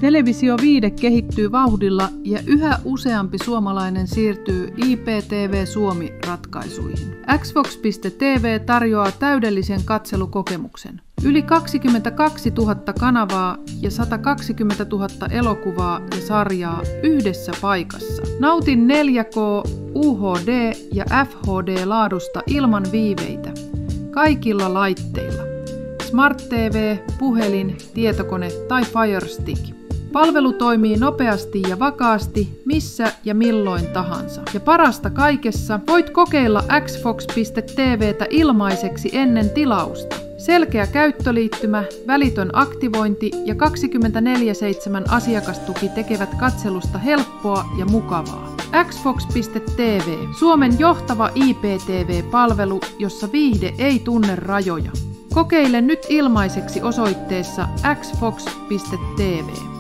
Televisioviihde kehittyy vauhdilla ja yhä useampi suomalainen siirtyy IPTV Suomi-ratkaisuihin. Xfox.tv tarjoaa täydellisen katselukokemuksen. Yli 22 000 kanavaa ja 120 000 elokuvaa ja sarjaa yhdessä paikassa. Nautin 4K, UHD ja FHD-laadusta ilman viiveitä. Kaikilla laitteilla. Smart TV, puhelin, tietokone tai Fire Stick. Palvelu toimii nopeasti ja vakaasti, missä ja milloin tahansa. Ja parasta kaikessa, voit kokeilla Xfox.tvtä ilmaiseksi ennen tilausta. Selkeä käyttöliittymä, välitön aktivointi ja 24/7 asiakastuki tekevät katselusta helppoa ja mukavaa. Xfox.tv, Suomen johtava IPTV-palvelu, jossa viihde ei tunne rajoja. Kokeile nyt ilmaiseksi osoitteessa xfox.tv.